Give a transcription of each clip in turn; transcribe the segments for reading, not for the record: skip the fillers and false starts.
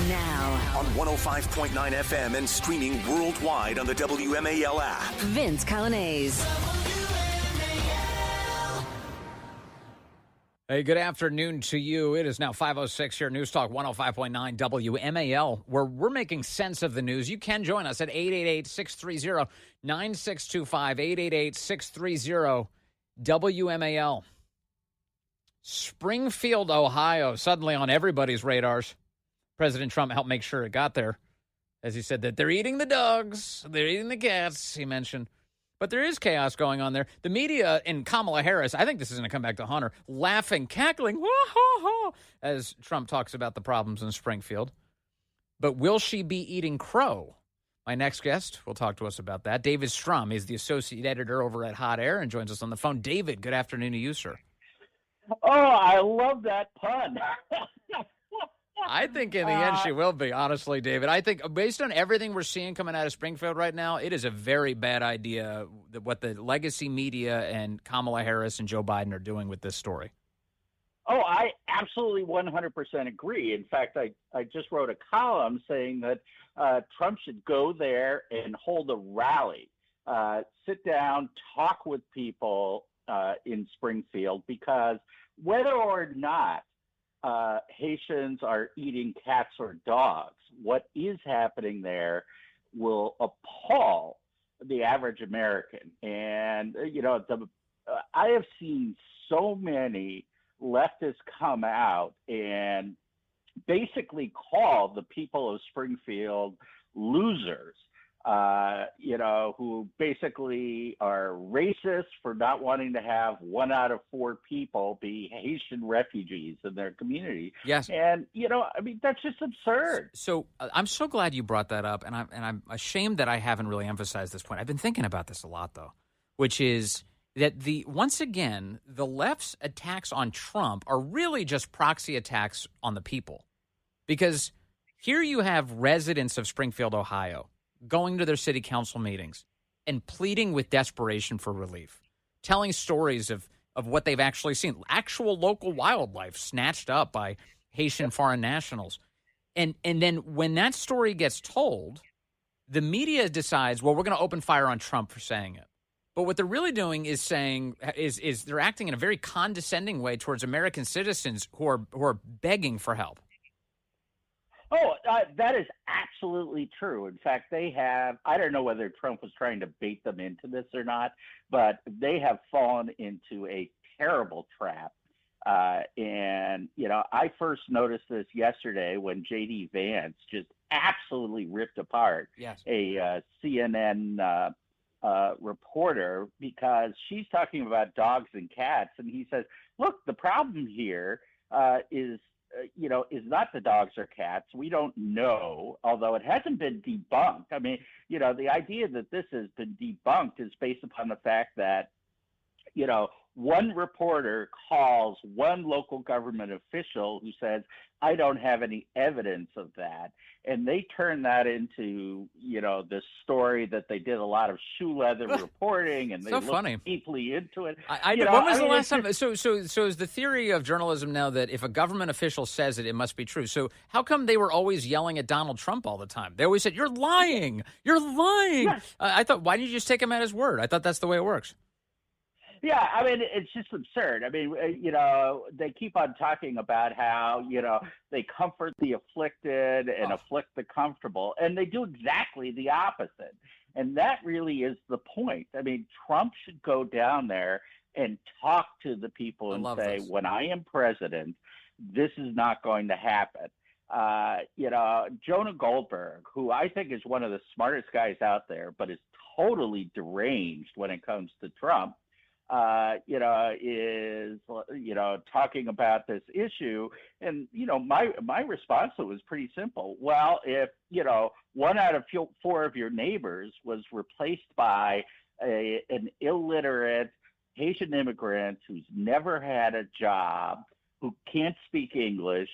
Now on 105.9 FM and streaming worldwide on the WMAL app. Vince Coglianese. Hey, good afternoon to you. It is now 5:06 here, News Talk 105.9 WMAL, where we're making sense of the news. You can join us at 888-630-9625, 888-630-WMAL. Springfield, Ohio, suddenly on everybody's radars. President Trump helped make sure it got there, as he said that they're eating the dogs, they're eating the cats, he mentioned. But there is chaos going on there. The media and Kamala Harris, I think this is going to come back to Hunter, laughing, cackling, as Trump talks about the problems in Springfield. But will she be eating crow? My next guest will talk to us about that. David Strom is the associate editor over at Hot Air and joins us on the phone. David, good afternoon to you, sir. Oh, I love that pun. I think in the end she will be, honestly, David. I think based on everything we're seeing coming out of Springfield right now, it is a very bad idea what the legacy media and Kamala Harris and Joe Biden are doing with this story. Oh, I absolutely 100% agree. In fact, I just wrote a column saying that Trump should go there and hold a rally, sit down, talk with people in Springfield, because whether or not Haitians are eating cats or dogs, what is happening there will appall the average American. And, I have seen so many leftists come out and basically call the people of Springfield losers, who basically are racist for not wanting to have 1 out of 4 people be Haitian refugees in their community. Yes. And, that's just absurd. So I'm so glad you brought that up, and I'm ashamed that I haven't really emphasized this point. I've been thinking about this a lot, though, which is that once again, the left's attacks on Trump are really just proxy attacks on the people. Because here you have residents of Springfield, Ohio, going to their city council meetings and pleading with desperation for relief, telling stories of what they've actually seen, actual local wildlife snatched up by Haitian foreign nationals. And then when that story gets told, the media decides, well, we're going to open fire on Trump for saying it. But what they're really doing is they're acting in a very condescending way towards American citizens who are begging for help. Oh, that is absolutely true. In fact, they have, I don't know whether Trump was trying to bait them into this or not, but they have fallen into a terrible trap. And I first noticed this yesterday when J.D. Vance just absolutely ripped apart a CNN reporter, because she's talking about dogs and cats. And he says, look, the problem here is not the dogs or cats. We don't know, although it hasn't been debunked. I mean, the idea that this has been debunked is based upon the fact that, one reporter calls one local government official who says, I don't have any evidence of that. And they turn that into, this story that they did a lot of shoe leather reporting, and they looked deeply into it. When was the last time? So is the theory of journalism now that if a government official says it, it must be true. So how come they were always yelling at Donald Trump all the time? They always said, you're lying. You're lying. Yes. I thought, why didn't you just take him at his word? I thought that's the way it works. Yeah, I mean, it's just absurd. I mean, they keep on talking about how, they comfort the afflicted and afflict the comfortable, and they do exactly the opposite. And that really is the point. I mean, Trump should go down there and talk to the people and say, when I am president, this is not going to happen. Jonah Goldberg, who I think is one of the smartest guys out there, but is totally deranged when it comes to Trump, is talking about this issue. And, my response to it was pretty simple. Well, if, 1 out of 4 of your neighbors was replaced by an illiterate Haitian immigrant who's never had a job, who can't speak English,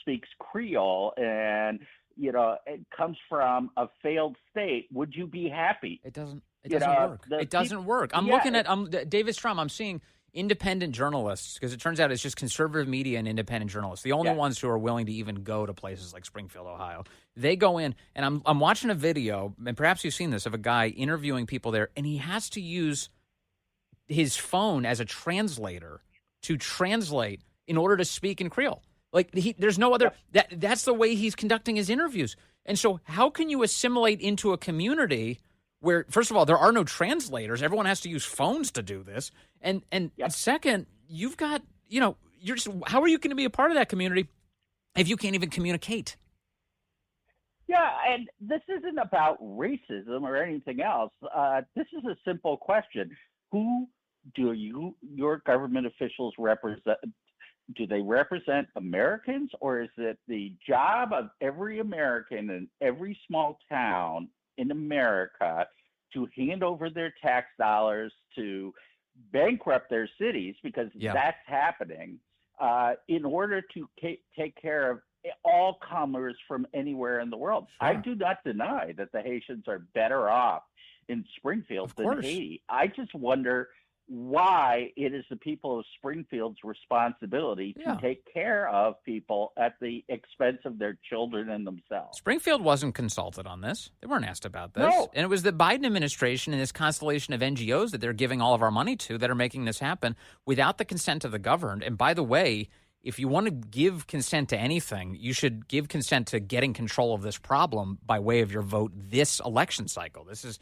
speaks Creole, and, it comes from a failed state, would you be happy? It doesn't work. It doesn't work. I'm looking at David Strom. I'm seeing independent journalists, because it turns out it's just conservative media and independent journalists, the only ones who are willing to even go to places like Springfield, Ohio. They go in, and I'm watching a video, and perhaps you've seen this, of a guy interviewing people there, and he has to use his phone as a translator to translate in order to speak in Creole. Like, there's no other that's the way he's conducting his interviews. And so how can you assimilate into a community where, first of all, there are no translators, everyone has to use phones to do this, and second, you've got, how are you going to be a part of that community if you can't even communicate? Yeah, and this isn't about racism or anything else. This is a simple question. Who do your government officials represent? Do they represent Americans, or is it the job of every American in every small town in America to hand over their tax dollars to bankrupt their cities, because that's happening, in order to take care of all comers from anywhere in the world? Sure. I do not deny that the Haitians are better off in Springfield than Haiti. I just wonder why it is the people of Springfield's responsibility to take care of people at the expense of their children and themselves. Springfield wasn't consulted on this. They weren't asked about this. No. And it was the Biden administration and this constellation of NGOs that they're giving all of our money to that are making this happen without the consent of the governed. And by the way, if you want to give consent to anything, you should give consent to getting control of this problem by way of your vote this election cycle. This is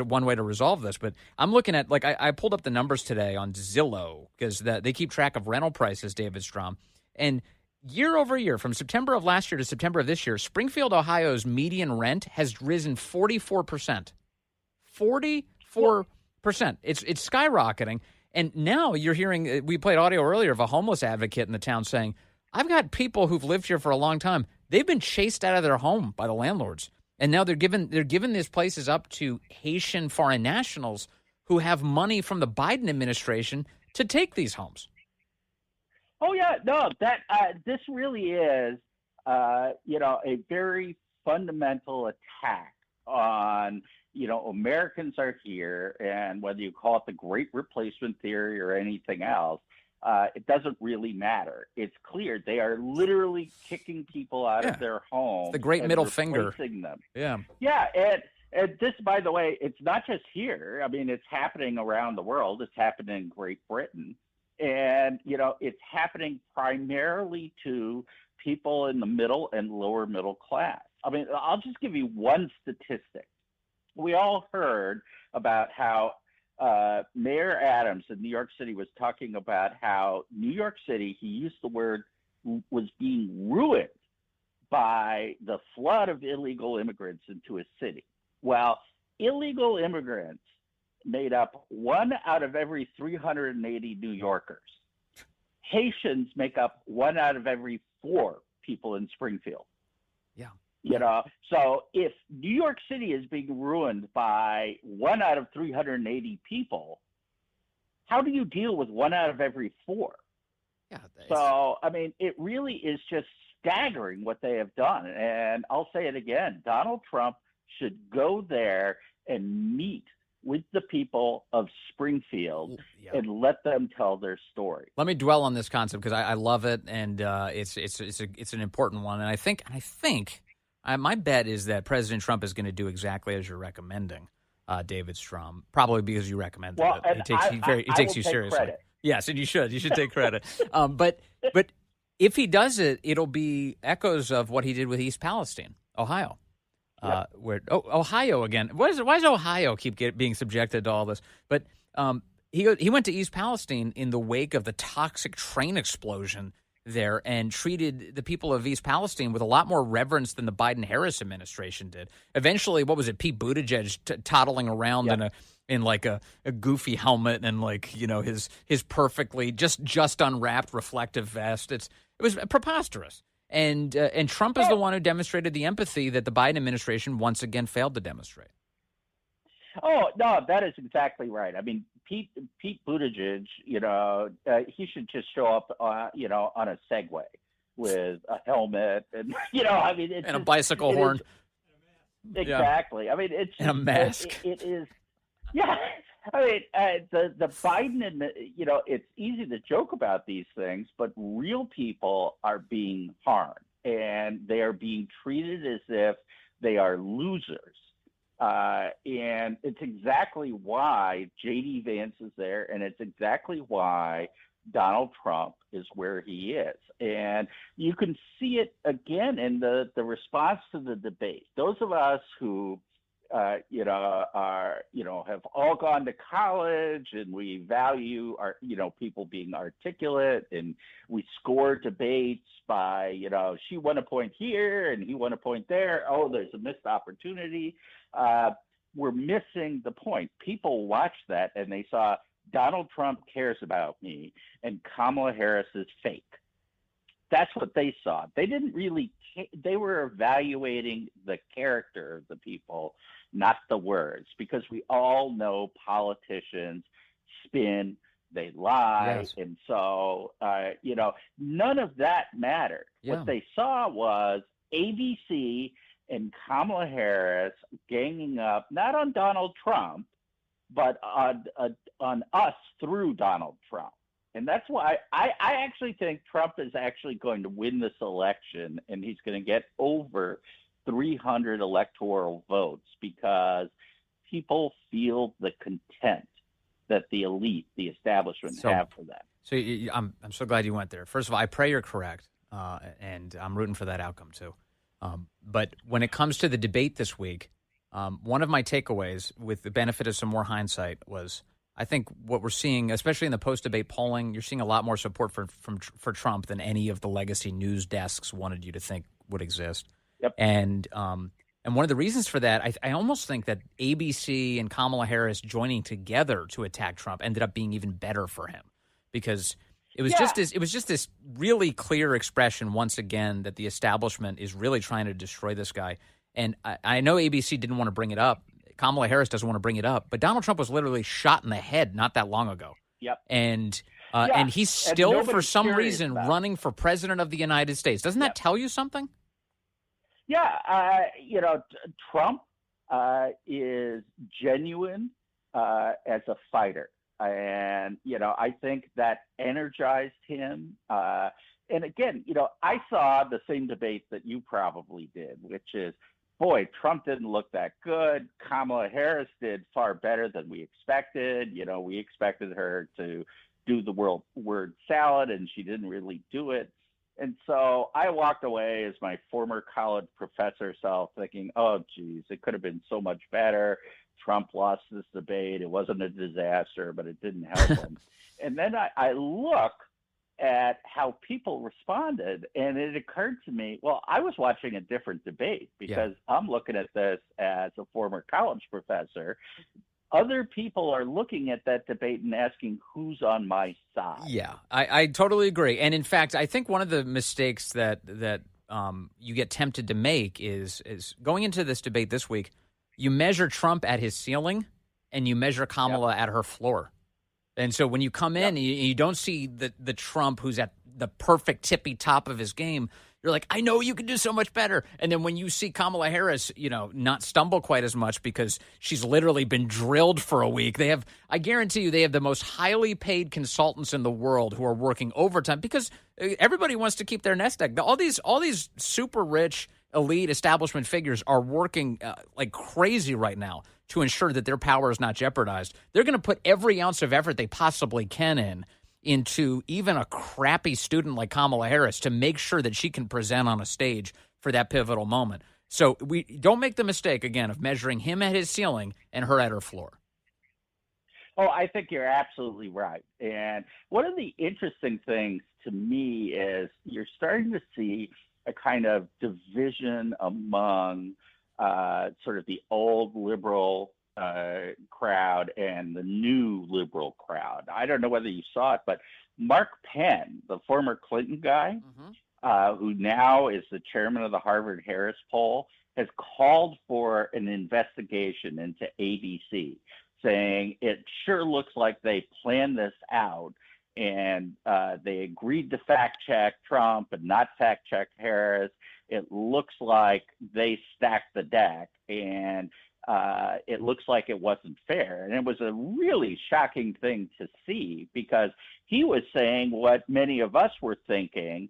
one way to resolve this. But I'm looking at, I pulled up the numbers today on Zillow, because they keep track of rental prices, David Strom. And year over year, from September of last year to September of this year, Springfield, Ohio's median rent has risen 44%. 44%. It's skyrocketing. And now you're hearing, we played audio earlier of a homeless advocate in the town saying, I've got people who've lived here for a long time. They've been chased out of their home by the landlords. And now they're giving these places up to Haitian foreign nationals who have money from the Biden administration to take these homes. Oh yeah, no, this really is, a very fundamental attack on, Americans are here, and whether you call it the Great Replacement Theory or anything else, it doesn't really matter. It's clear they are literally kicking people out of their homes. It's the great middle finger. Them. Yeah. Yeah, and this, by the way, it's not just here. I mean, it's happening around the world. It's happening in Great Britain. And, it's happening primarily to people in the middle and lower middle class. I mean, I'll just give you one statistic. We all heard about how Mayor Adams in New York City was talking about how New York City, he used the word, was being ruined by the flood of illegal immigrants into his city. Well, illegal immigrants made up 1 out of every 380 New Yorkers. Haitians make up 1 out of every 4 people in Springfield. Yeah. So if New York City is being ruined by 1 out of 380 people, how do you deal with 1 out of every 4? Yeah. So, I mean, it really is just staggering what they have done. And I'll say it again, Donald Trump should go there and meet with the people of Springfield and let them tell their story. Let me dwell on this concept because I love it, and it's an important one. And I think my bet is that President Trump is going to do exactly as you're recommending, David Strom, probably because you recommended it. He takes you seriously. Credit. Yes, and you should. You should take credit. But if he does it, it'll be echoes of what he did with East Palestine, Ohio. Ohio again. Why does Ohio keep being subjected to all this? But he went to East Palestine in the wake of the toxic train explosion there and treated the people of East Palestine with a lot more reverence than the Biden-Harris administration did. Eventually, what was it? Pete Buttigieg toddling around in a goofy helmet and his perfectly just unwrapped reflective vest. It was preposterous. And Trump is the one who demonstrated the empathy that the Biden administration once again failed to demonstrate. Oh, no, that is exactly right. I mean, Pete Buttigieg, he should just show up, on a Segway with a helmet and, it's a bicycle horn. Exactly. Yeah. I mean, it's and a mask. It is. Yeah. I mean, the Biden, it's easy to joke about these things, but real people are being harmed, and they are being treated as if they are losers. And it's exactly why J.D. Vance is there, and it's exactly why Donald Trump is where he is. And you can see it again in the response to the debate. Those of us who have all gone to college, and we value our, people being articulate, and we score debates by, she won a point here and he won a point there. Oh, there's a missed opportunity. We're missing the point. People watched that and they saw Donald Trump cares about me and Kamala Harris is fake. That's what they saw. They didn't really, they were evaluating the character of the people, not the words, because we all know politicians spin, they lie. Yes. And so, none of that mattered. Yeah. What they saw was ABC and Kamala Harris ganging up, not on Donald Trump, but on us through Donald Trump. And that's why I actually think Trump is actually going to win this election, and he's going to get over 300 electoral votes because people feel the contempt that the elite, the establishment have for them. So I'm so glad you went there. First of all, I pray you're correct, and I'm rooting for that outcome too. But when it comes to the debate this week, one of my takeaways, with the benefit of some more hindsight, was I think what we're seeing, especially in the post-debate polling, you're seeing a lot more support for Trump than any of the legacy news desks wanted you to think would exist. Yep. And one of the reasons for that, I almost think that ABC and Kamala Harris joining together to attack Trump ended up being even better for him, because it was just this really clear expression once again that the establishment is really trying to destroy this guy. And I know ABC didn't want to bring it up. Kamala Harris doesn't want to bring it up, but Donald Trump was literally shot in the head not that long ago. Yep. And he's still, for some reason, running for president of the United States. Doesn't that tell you something? Yeah. Trump is genuine as a fighter. And, I think that energized him. And again, I saw the same debate that you probably did, which is, boy, Trump didn't look that good. Kamala Harris did far better than we expected. We expected her to do the word salad, and she didn't really do it. And so I walked away as my former college professor self thinking, oh, geez, it could have been so much better. Trump lost this debate. It wasn't a disaster, but it didn't help him. And then I look at how people responded, and it occurred to me, well, I was watching a different debate because I'm looking at this as a former college professor. Other people are looking at that debate and asking who's on my side. Yeah, I totally agree. And in fact, I think one of the mistakes that you get tempted to make is going into this debate this week, you measure Trump at his ceiling and you measure Kamala at her floor. And so when you come in and you don't see the Trump who's at the perfect tippy top of his game, you're like, I know you can do so much better. And then when you see Kamala Harris, not stumble quite as much because she's literally been drilled for a week. I guarantee you, they have the most highly paid consultants in the world who are working overtime because everybody wants to keep their nest egg. All these super rich elite establishment figures are working like crazy right now to ensure that their power is not jeopardized. They're going to put every ounce of effort they possibly can into even a crappy student like Kamala Harris to make sure that she can present on a stage for that pivotal moment. So we don't make the mistake, again, of measuring him at his ceiling and her at her floor. Oh, I think you're absolutely right. And one of the interesting things to me is you're starting to see a kind of division among sort of the old liberal crowd and the new liberal crowd. I don't know whether you saw it, but Mark Penn, the former Clinton guy, who now is the chairman of the Harvard-Harris poll, has called for an investigation into ABC, saying it sure looks like they planned this out and they agreed to fact-check Trump and not fact-check Harris. It looks like they stacked the deck, and it looks like it wasn't fair. And it was a really shocking thing to see because he was saying what many of us were thinking,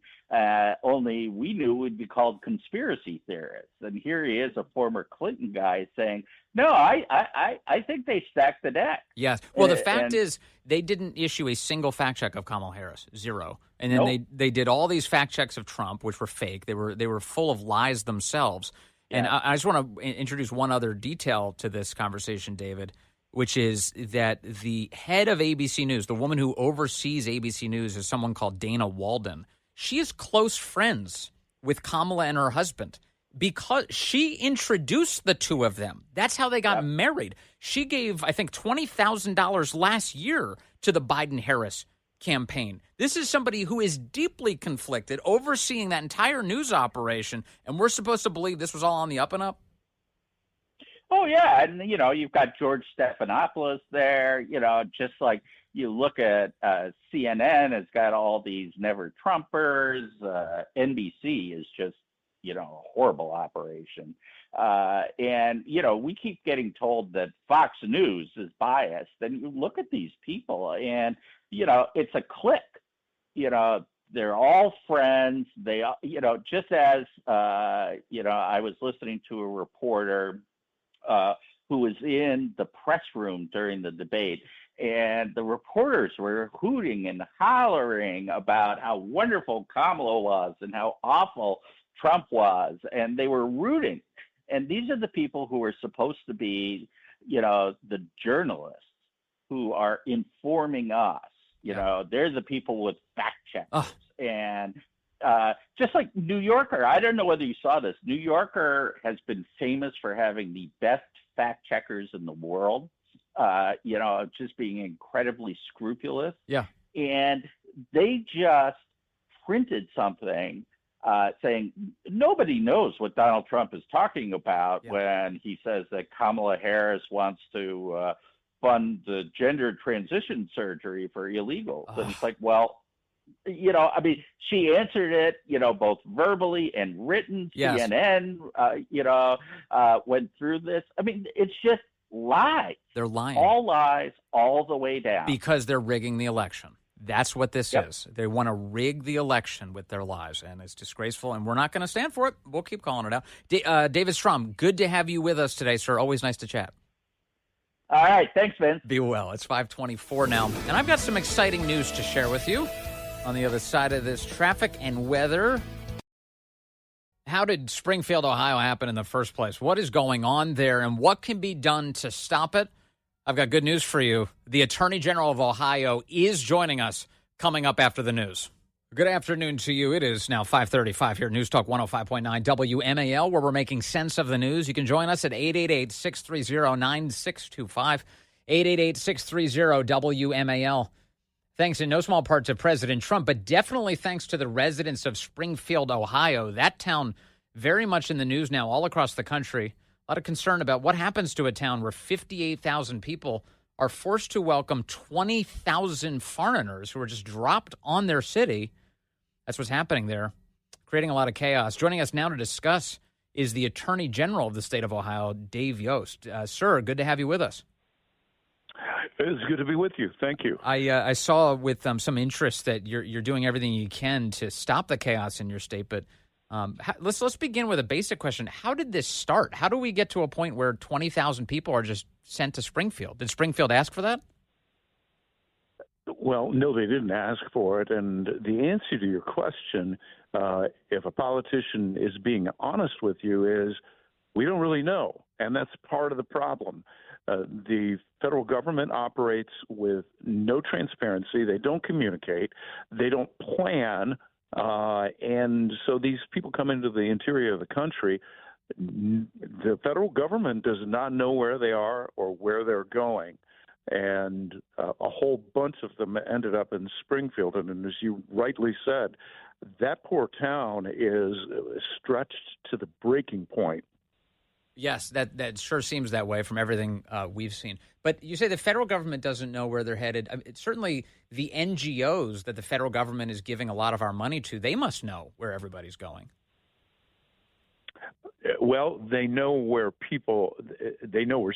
only we knew would be called conspiracy theorists. And here he is, a former Clinton guy, saying, no, I think they stacked the deck. Yes. Well, the fact is they didn't issue a single fact check of Kamala Harris, zero. And then they did all these fact checks of Trump, which were fake. They were full of lies themselves. And I just want to introduce one other detail to this conversation, David, which is that the head of ABC News, the woman who oversees ABC News, is someone called Dana Walden. She is close friends with Kamala and her husband because she introduced the two of them. That's how they got married. She gave, I think, $20,000 last year to the Biden-Harris campaign. This is somebody who is deeply conflicted, overseeing that entire news operation, and we're supposed to believe this was all on the up and up? Oh, yeah. And, you've got George Stephanopoulos there, just like you look at CNN has got all these never Trumpers. NBC is just, a horrible operation. And, we keep getting told that Fox News is biased. And you look at these people and, it's a clique. They're all friends. They, just as, I was listening to a reporter who was in the press room during the debate, and the reporters were hooting and hollering about how wonderful Kamala was and how awful Trump was, and they were rooting. And these are the people who are supposed to be, the journalists who are informing us. They're the people with fact checkers. And just like New Yorker, I don't know whether you saw this. New Yorker has been famous for having the best fact checkers in the world, just being incredibly scrupulous. Yeah. And they just printed something saying nobody knows what Donald Trump is talking about when he says that Kamala Harris wants to fund the gender transition surgery for illegals. And it's like, well, she answered it, both verbally and written. Yes. CNN, went through this. It's just lies. They're lying. All lies all the way down. Because they're rigging the election. That's what this is. They want to rig the election with their lies, and it's disgraceful, and we're not going to stand for it. We'll keep calling it out. David Strom, good to have you with us today, sir. Always nice to chat. All right. Thanks, Vince. Be well. It's 5:24 now, and I've got some exciting news to share with you on the other side of this traffic and weather. How did Springfield, Ohio happen in the first place? What is going on there, and what can be done to stop it? I've got good news for you. The Attorney General of Ohio is joining us coming up after the news. Good afternoon to you. It is now 5:35 here, News Talk 105.9 WMAL, where we're making sense of the news. You can join us at 888-630-9625, 888-630-WMAL. Thanks in no small part to President Trump, but definitely thanks to the residents of Springfield, Ohio. That town very much in the news now all across the country. A lot of concern about what happens to a town where 58,000 people are forced to welcome 20,000 foreigners who are just dropped on their city. That's what's happening there, creating a lot of chaos. Joining us now to discuss is the Attorney General of the state of Ohio, Dave Yost. Sir, good to have you with us. It's good to be with you. Thank you. I saw with some interest that you're doing everything you can to stop the chaos in your state, but let's begin with a basic question. How did this start? How do we get to a point where 20,000 people are just sent to Springfield? Did Springfield ask for that? Well, no, they didn't ask for it. And the answer to your question, if a politician is being honest with you, is we don't really know. And that's part of the problem. The federal government operates with no transparency. They don't communicate. They don't plan. And so these people come into the interior of the country. The federal government does not know where they are or where they're going. And a whole bunch of them ended up in Springfield. And as you rightly said, that poor town is stretched to the breaking point. Yes, that sure seems that way from everything we've seen. But you say the federal government doesn't know where they're headed. Certainly the NGOs that the federal government is giving a lot of our money to, they must know where everybody's going. Well, they know where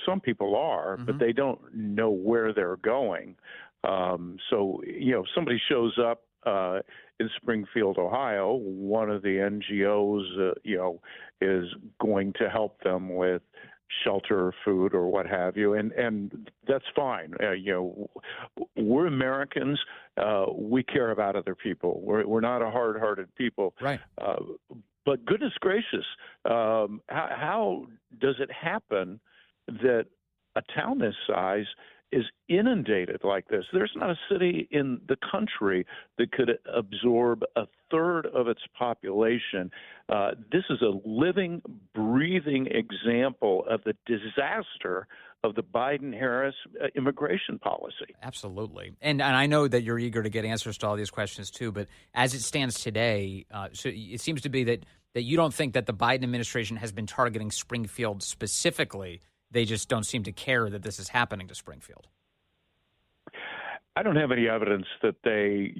some people are, but they don't know where they're going. So, if somebody shows up in Springfield, Ohio, one of the NGOs, is going to help them with shelter, food, or what have you, and that's fine. We're Americans. We care about other people. We're not a hard-hearted people. Right. But goodness gracious, how does it happen that a town this size is inundated like this? There's not a city in the country that could absorb a third of its population. This is a living, breathing example of the disaster of the Biden-Harris immigration policy. Absolutely. And I know that you're eager to get answers to all these questions, too. But as it stands today, so it seems to be that you don't think that the Biden administration has been targeting Springfield specifically. They just don't seem to care that this is happening to Springfield. I don't have any evidence that they,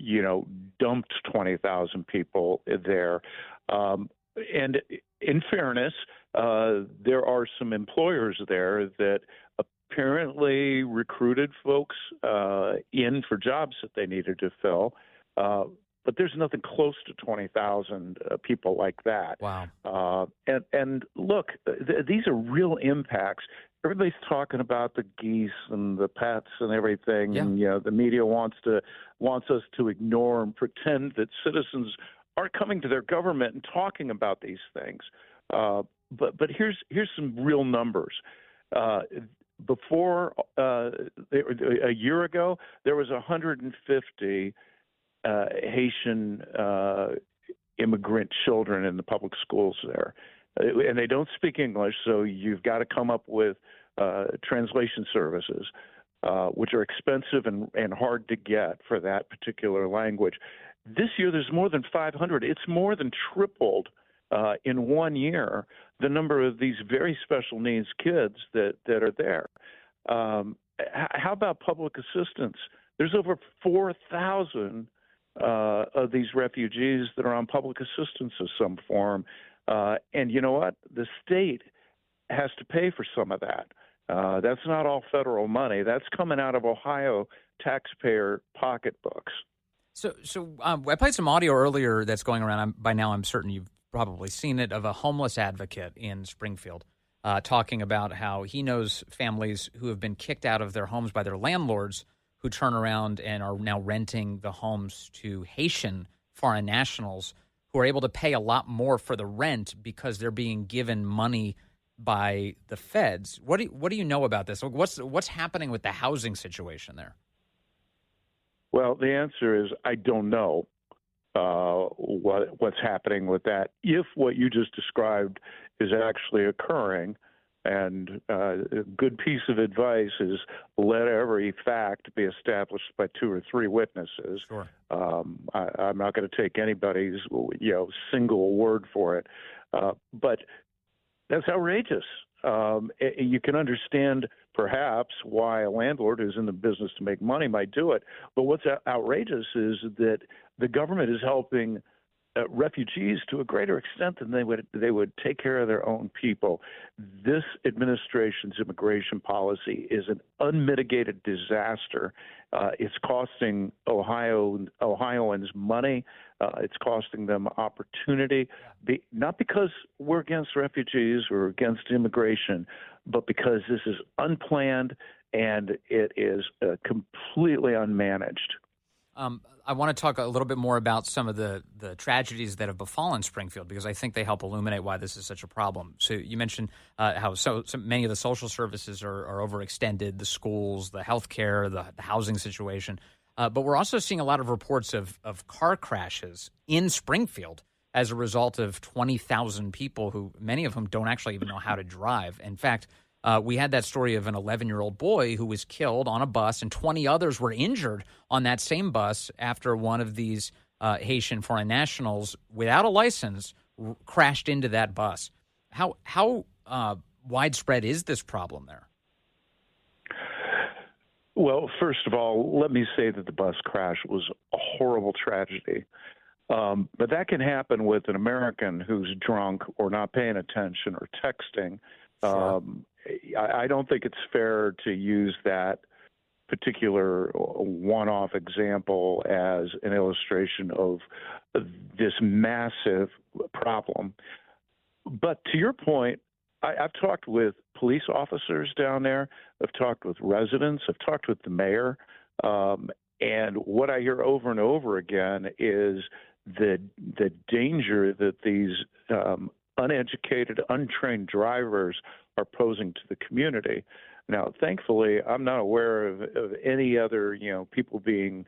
dumped 20,000 people there. And in fairness, there are some employers there that apparently recruited folks in for jobs that they needed to fill. But there's nothing close to 20,000 people like that. Wow. And look, these are real impacts. Everybody's talking about the geese and the pets and everything, and the media wants us to ignore and pretend that citizens aren't coming to their government and talking about these things. But here's some real numbers. Before a year ago, there was 150 Haitian immigrant children in the public schools there. And they don't speak English, so you've got to come up with translation services, which are expensive and hard to get for that particular language. This year, there's more than 500. It's more than tripled in 1 year the number of these very special needs kids that are there. How about public assistance? There's over 4,000 of these refugees that are on public assistance of some form. And you know what? The state has to pay for some of that. That's not all federal money. That's coming out of Ohio taxpayer pocketbooks. So I played some audio earlier that's going around. By now, I'm certain you've probably seen it, of a homeless advocate in Springfield talking about how he knows families who have been kicked out of their homes by their landlords who turn around and are now renting the homes to Haitian foreign nationals who are able to pay a lot more for the rent because they're being given money by the feds. What do you know about this? What's happening with the housing situation there? Well, the answer is I don't know what's happening with that. If what you just described is actually occurring, and a good piece of advice is let every fact be established by 2 or 3 witnesses. Sure. I'm not going to take anybody's single word for it, but that's outrageous. You can understand perhaps why a landlord who's in the business to make money might do it, but what's outrageous is that the government is helping refugees to a greater extent than they would take care of their own people. This administration's immigration policy is an unmitigated disaster. It's costing Ohioans money. It's costing them opportunity, not because we're against refugees or against immigration, but because this is unplanned and it is completely unmanaged. I want to talk a little bit more about some of the tragedies that have befallen Springfield, because I think they help illuminate why this is such a problem. So you mentioned how so many of the social services are overextended, the schools, the healthcare, the housing situation. But we're also seeing a lot of reports of car crashes in Springfield as a result of 20,000 people who, many of whom don't actually even know how to drive. In fact, we had that story of an 11-year-old boy who was killed on a bus, and 20 others were injured on that same bus after one of these Haitian foreign nationals, without a license, crashed into that bus. How widespread is this problem there? Well, first of all, let me say that the bus crash was a horrible tragedy. But that can happen with an American who's drunk or not paying attention or texting. Sure. I don't think it's fair to use that particular one-off example as an illustration of this massive problem. But to your point, I've talked with police officers down there. I've talked with residents. I've talked with the mayor. And what I hear over and over again is the danger that these uneducated, untrained drivers are posing to the community. Now, thankfully, I'm not aware of any other, people being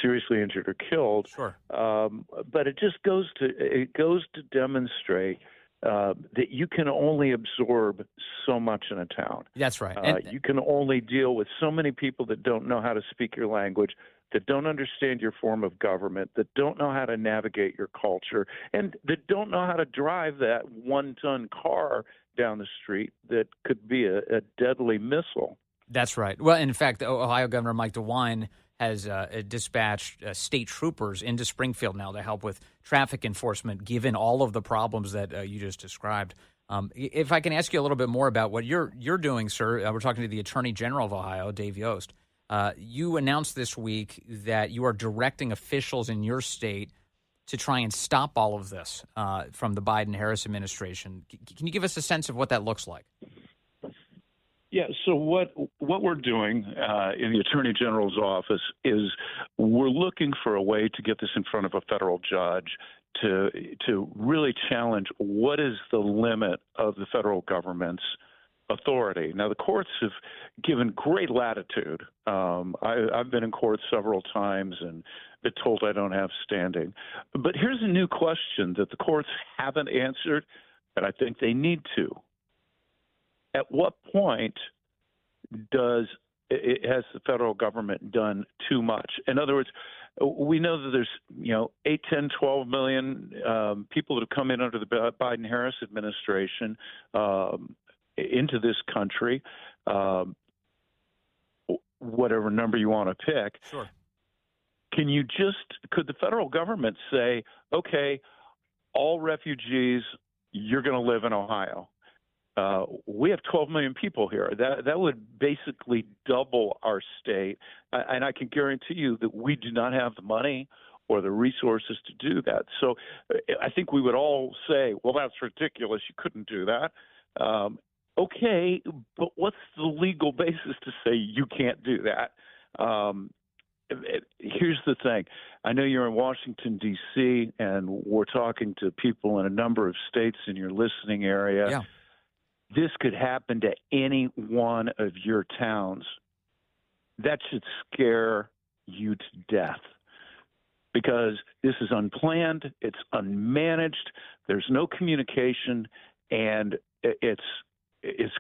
seriously injured or killed. Sure. But it just goes to demonstrate that you can only absorb so much in a town. That's right. You can only deal with so many people that don't know how to speak your language, that don't understand your form of government, that don't know how to navigate your culture, and that don't know how to drive that one-ton car down the street that could be a deadly missile. That's right. Well, in fact, Ohio Governor Mike DeWine has dispatched state troopers into Springfield now to help with traffic enforcement, given all of the problems that you just described. If I can ask you a little bit more about what you're doing, sir, we're talking to the Attorney General of Ohio, Dave Yost. You announced this week that you are directing officials in your state to try and stop all of this from the Biden-Harris administration. Can you give us a sense of what that looks like? Yeah, so what we're doing in the Attorney General's office is we're looking for a way to get this in front of a federal judge to really challenge what is the limit of the federal government's authority. Now, the courts have given great latitude. I've been in court several times and been told I don't have standing. But here's a new question that the courts haven't answered, and I think they need to. At what point has the federal government done too much? In other words, we know that there's 8, 10, 12 million people that have come in under the Biden-Harris administration into this country, whatever number you want to pick. Sure. Could the federal government say, okay, all refugees, you're going to live in Ohio? We have 12 million people here. That would basically double our state. And I can guarantee you that we do not have the money or the resources to do that. So I think we would all say, well, that's ridiculous. You couldn't do that. Okay, but what's the legal basis to say you can't do that? Here's the thing. I know you're in Washington, D.C., and we're talking to people in a number of states in your listening area. Yeah. This could happen to any one of your towns. That should scare you to death because this is unplanned, it's unmanaged, there's no communication, and it's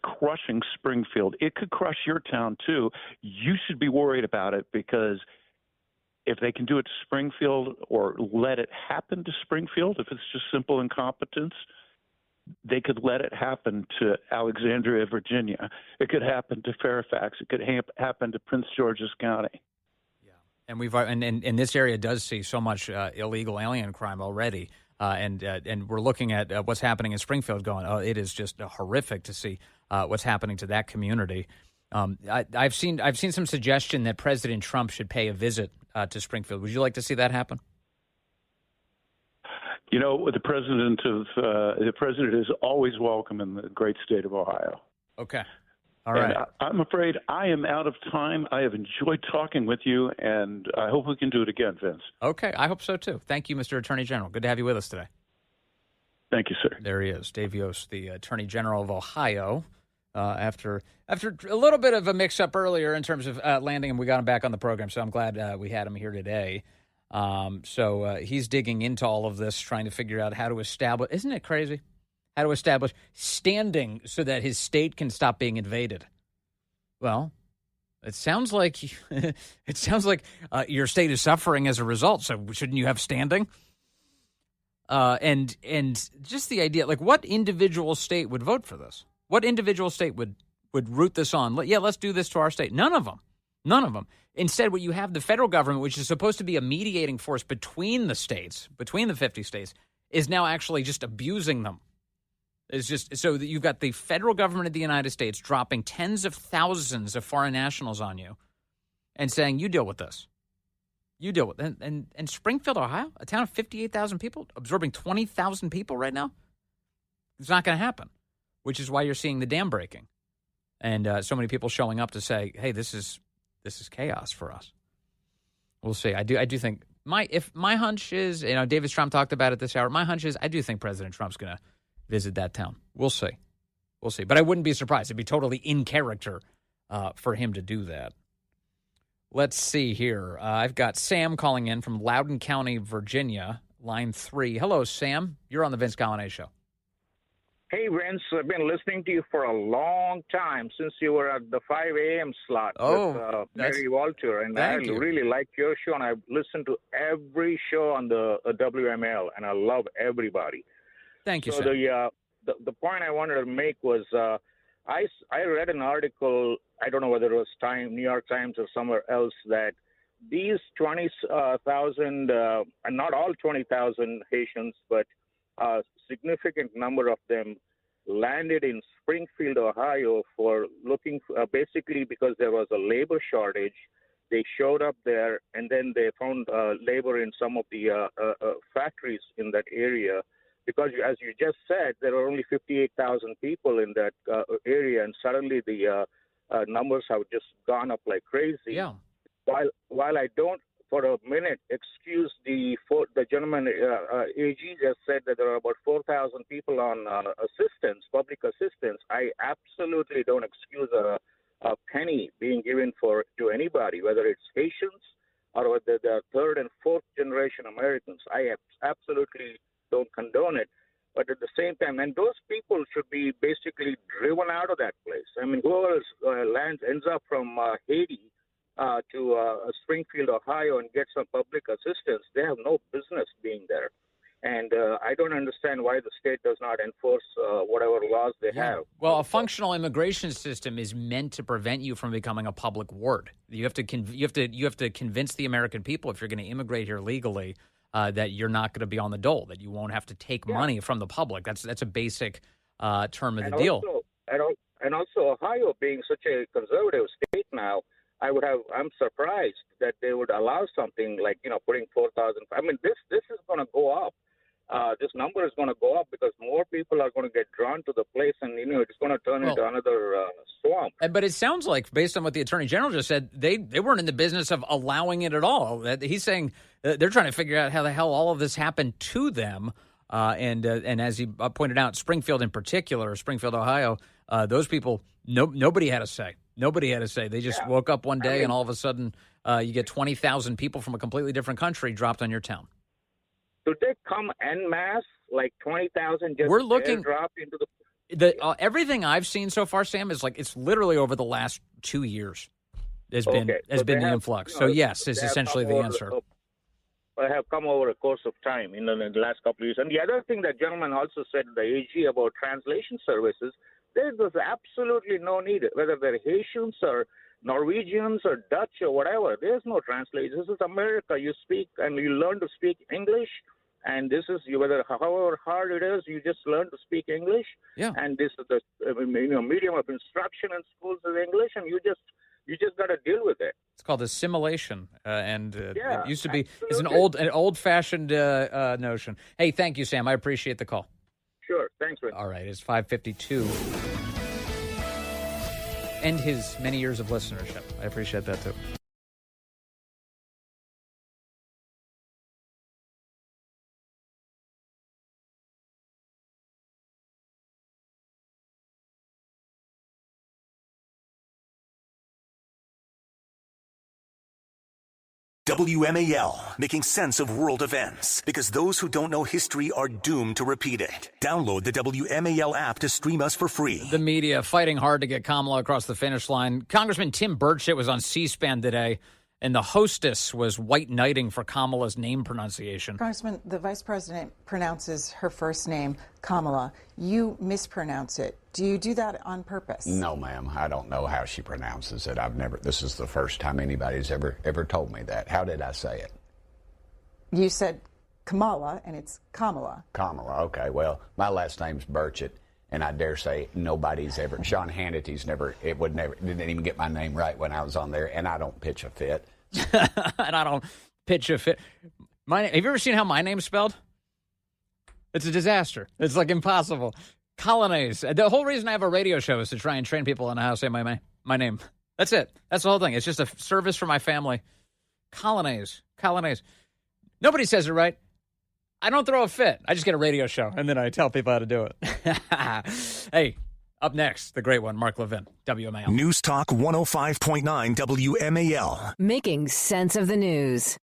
crushing Springfield. It could crush your town, too. You should be worried about it because if they can do it to Springfield or let it happen to Springfield, if it's just simple incompetence, they could let it happen to Alexandria, Virginia. It could happen to Fairfax. It could happen to Prince George's County. Yeah, and this area does see so much illegal alien crime already, and we're looking at what's happening in Springfield. Going, it is just horrific to see what's happening to that community. I've seen some suggestion that President Trump should pay a visit to Springfield. Would you like to see that happen? The president is always welcome in the great state of Ohio. Okay. All right. And I'm afraid I am out of time. I have enjoyed talking with you, and I hope we can do it again, Vince. Okay. I hope so, too. Thank you, Mr. Attorney General. Good to have you with us today. Thank you, sir. There he is, Dave Yost, the Attorney General of Ohio. After a little bit of a mix-up earlier in terms of landing him, we got him back on the program, so I'm glad we had him here today. So he's digging into all of this, trying to figure out how to establish, isn't it crazy? How to establish standing so that his state can stop being invaded. Well, it sounds like your state is suffering as a result. So shouldn't you have standing? And just the idea, like, what individual state would vote for this? What individual state would root this on? Yeah, let's do this to our state. None of them. None of them. Instead, what you have, the federal government, which is supposed to be a mediating force between the states, between the 50 states, is now actually just abusing them. It's just so that you've got the federal government of the United States dropping tens of thousands of foreign nationals on you and saying, you deal with this. You deal with it. And Springfield, Ohio, a town of 58,000 people, absorbing 20,000 people right now, it's not going to happen, which is why you're seeing the dam breaking. And so many people showing up to say, hey, this is chaos for us. We'll see. I do think my hunch is, David Strom talked about it this hour. My hunch is I do think President Trump's going to visit that town. We'll see. But I wouldn't be surprised. It'd be totally in character for him to do that. Let's see here. I've got Sam calling in from Loudoun County, Virginia, line 3. Hello, Sam. You're on the Vince Coglianese Show. Hey, Vince. I've been listening to you for a long time, since you were at the 5 a.m. slot with Mary Walter. And I really like your show, and I've listened to every show on the WML, and I love everybody. Thank you, so Sam. The point I wanted to make was I read an article, I don't know whether it was New York Times or somewhere else, that these 20,000, and not all 20,000 Haitians, but a significant number of them landed in Springfield, Ohio, for looking, basically because there was a labor shortage. They showed up there, and then they found labor in some of the factories in that area. Because, as you just said, there are only 58,000 people in that area, and suddenly the numbers have just gone up like crazy. Yeah. While I don't, for a minute, excuse the gentleman, AG just said that there are about 4,000 people on public assistance. I absolutely don't excuse a penny being given to anybody, whether it's Haitians or whether they're third and fourth generation Americans. I absolutely don't condone it. But at the same time, and those people should be basically driven out of that place. I mean, whoever ends up from Haiti to Springfield, Ohio, and gets some public assistance, they have no business being there. And I don't understand why the state does not enforce whatever laws they have. Well, a functional immigration system is meant to prevent you from becoming a public ward. You have to convince the American people, if you're going to immigrate here legally, that you're not going to be on the dole, that you won't have to take money from the public. That's a basic term of the deal. And also, Ohio being such a conservative state now, I'm surprised that they would allow something like, putting 4,000. I mean, this is going to go up. This number is going to go up because more people are going to get drawn to the place, and it's going to turn into another swamp. But it sounds like, based on what the Attorney General just said, they weren't in the business of allowing it at all. He's saying they're trying to figure out how the hell all of this happened to them. And as he pointed out, Springfield in particular, Springfield, Ohio, those people, nobody had a say. Nobody had to say. They just woke up one day and all of a sudden you get 20,000 people from a completely different country dropped on your town. Did they come en masse, like 20,000 just We're looking, dropped into the everything I've seen so far, Sam, is like it's literally over the last 2 years has been the influx. So yes, is essentially the answer. They have come over a course of time in the last couple of years. And the other thing that gentleman also said, the AG, about translation services, there was absolutely no need, whether they're Haitians or Norwegians or Dutch or whatever. There's no translation. This is America. You speak and you learn to speak English, and this is however hard it is, you just learn to speak English. Yeah. And this is the medium of instruction in schools is English, and you just got to deal with it. It's called assimilation, and it used to be. Absolutely. It's an old-fashioned notion. Hey, thank you, Sam. I appreciate the call. Sure. Thanks, Rick. All right, it's 5:52. And his many years of listenership. I appreciate that, too. WMAL, making sense of world events, because those who don't know history are doomed to repeat it. Download the WMAL app to stream us for free. The media fighting hard to get Kamala across the finish line. Congressman Tim Burchett was on C-SPAN today, and the hostess was white knighting for Kamala's name pronunciation. Congressman, the vice president pronounces her first name, Kamala. You mispronounce it. Do you do that on purpose? No, ma'am. I don't know how she pronounces it. This is the first time anybody's ever told me that. How did I say it? You said Kamala, and it's Kamala. Kamala, okay. Well, my last name's Burchett, and I dare say nobody's ever, Sean Hannity's didn't even get my name right when I was on there, and I don't pitch a fit. And I don't pitch a fit. Have you ever seen how my name's spelled? It's a disaster. It's like impossible. Coglianese. The whole reason I have a radio show is to try and train people on how to say my name. That's it. That's the whole thing. It's just a service for my family. Coglianese. Nobody says it right. I don't throw a fit. I just get a radio show, and then I tell people how to do it. Hey, up next, the great one, Mark Levin, WMAL. News Talk 105.9 WMAL. Making sense of the news.